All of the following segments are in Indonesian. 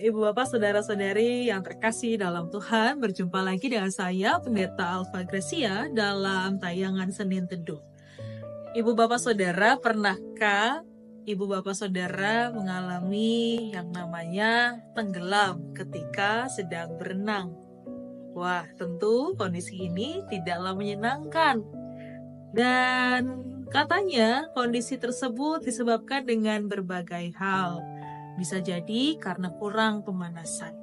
Ibu Bapak, Saudara-saudari yang terkasih dalam Tuhan, berjumpa lagi dengan saya, Pendeta Alfa Gracia, dalam tayangan Senin Teduh. Ibu Bapak Saudara, pernahkah Ibu Bapak Saudara mengalami yang namanya tenggelam ketika sedang berenang? Wah, tentu kondisi ini tidaklah menyenangkan. Dan katanya kondisi tersebut disebabkan dengan berbagai hal. Bisa jadi karena kurang pemanasan.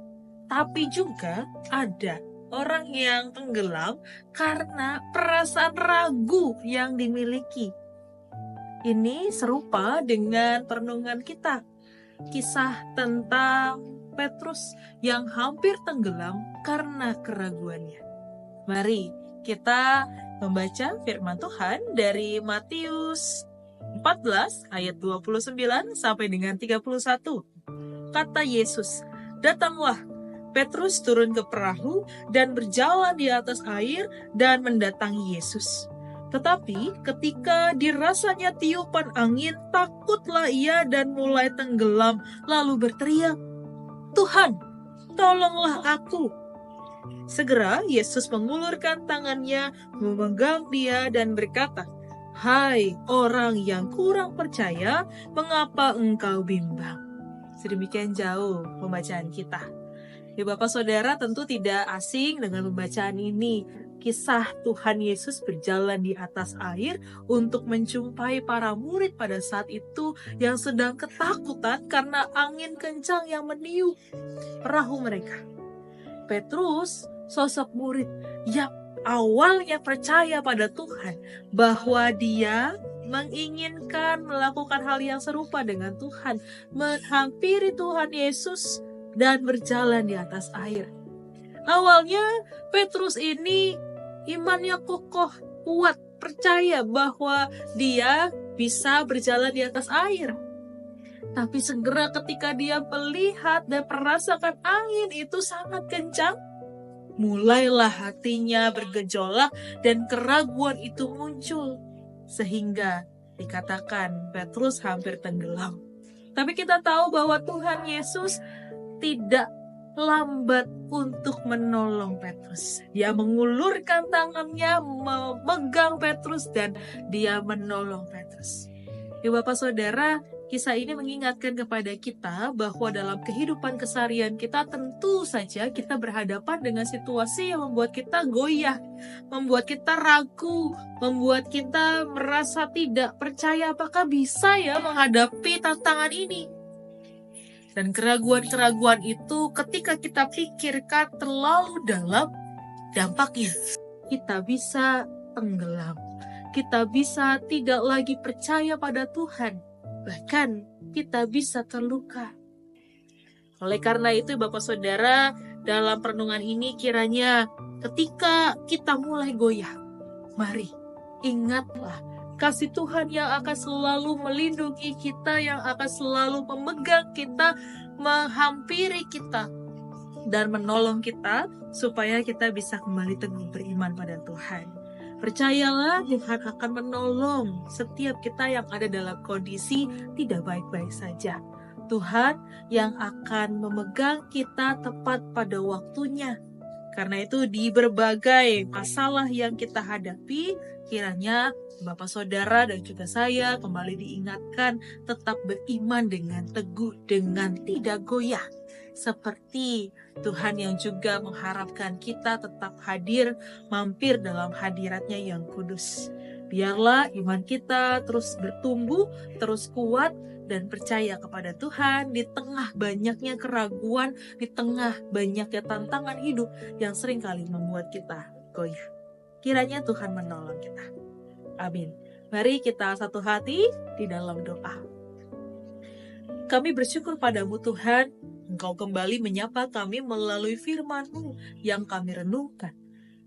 Tapi juga ada orang yang tenggelam karena perasaan ragu yang dimiliki. Ini serupa dengan perenungan kita. Kisah tentang Petrus yang hampir tenggelam karena keraguannya. Mari kita membaca firman Tuhan dari Matius 14 ayat 29 sampai dengan 31. Kata Yesus, "Datanglah." Petrus turun ke perahu dan berjalan di atas air dan mendatangi Yesus. Tetapi ketika dirasanya tiupan angin, takutlah ia dan mulai tenggelam, lalu berteriak, "Tuhan, tolonglah aku." Segera Yesus mengulurkan tangannya, memegang dia dan berkata, "Hai orang yang kurang percaya, mengapa engkau bimbang?" Sedemikian jauh pembacaan kita. Ya Bapak Saudara tentu tidak asing dengan pembacaan ini. Kisah Tuhan Yesus berjalan di atas air untuk menjumpai para murid pada saat itu yang sedang ketakutan karena angin kencang yang meniup perahu mereka. Petrus, sosok murid yang awalnya percaya pada Tuhan, bahwa dia menginginkan melakukan hal yang serupa dengan Tuhan, menghampiri Tuhan Yesus dan berjalan di atas air. Awalnya Petrus ini imannya kokoh, kuat, percaya bahwa dia bisa berjalan di atas air. Tapi segera ketika dia melihat dan merasakan angin itu sangat kencang, mulailah hatinya bergejolak dan keraguan itu muncul. Sehingga dikatakan Petrus hampir tenggelam. Tapi kita tahu bahwa Tuhan Yesus tidak lambat untuk menolong Petrus. Dia mengulurkan tangannya, memegang Petrus, dan dia menolong Petrus. Ya Bapak Saudara, kisah ini mengingatkan kepada kita bahwa dalam kehidupan keseharian kita tentu saja kita berhadapan dengan situasi yang membuat kita goyah, membuat kita ragu, membuat kita merasa tidak percaya apakah bisa ya menghadapi tantangan ini. Dan keraguan-keraguan itu ketika kita pikirkan terlalu dalam, dampaknya kita bisa tenggelam. Kita bisa tidak lagi percaya pada Tuhan. Bahkan kita bisa terluka. Oleh karena itu Bapak Saudara, dalam perenungan ini kiranya ketika kita mulai goyah, mari ingatlah kasih Tuhan yang akan selalu melindungi kita, yang akan selalu memegang kita, menghampiri kita, dan menolong kita supaya kita bisa kembali teguh beriman pada Tuhan. Percayalah Tuhan akan menolong setiap kita yang ada dalam kondisi tidak baik-baik saja. Tuhan yang akan memegang kita tepat pada waktunya. Karena itu di berbagai masalah yang kita hadapi, kiranya Bapak Saudara dan juga saya kembali diingatkan tetap beriman dengan teguh, dengan tidak goyah. Seperti Tuhan yang juga mengharapkan kita tetap hadir, mampir dalam hadiratnya yang kudus. Biarlah iman kita terus bertumbuh, terus kuat, dan percaya kepada Tuhan di tengah banyaknya keraguan, di tengah banyaknya tantangan hidup yang seringkali membuat kita goyah. Kiranya Tuhan menolong kita. Amin. Mari kita satu hati di dalam doa. Kami bersyukur padamu Tuhan, Engkau kembali menyapa kami melalui firman-Mu yang kami renungkan.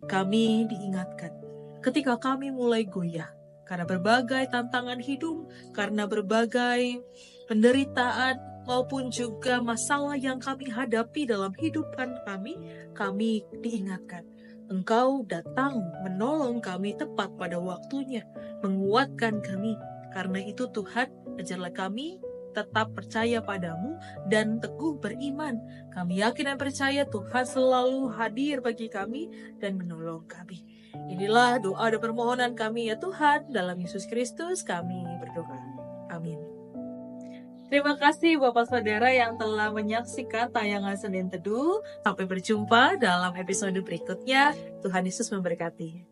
Kami diingatkan ketika kami mulai goyah karena berbagai tantangan hidup, karena berbagai penderitaan maupun juga masalah yang kami hadapi dalam kehidupan kami diingatkan. Engkau datang menolong kami tepat pada waktunya, menguatkan kami. Karena itu Tuhan, ajarlah kami tetap percaya padamu dan teguh beriman. Kami yakin dan percaya Tuhan selalu hadir bagi kami dan menolong kami. Inilah doa dan permohonan kami ya Tuhan, dalam Yesus Kristus kami berdoa. Amin. Terima kasih Bapak Saudara yang telah menyaksikan tayangan Senin Teduh. Sampai berjumpa dalam episode berikutnya. Tuhan Yesus memberkati.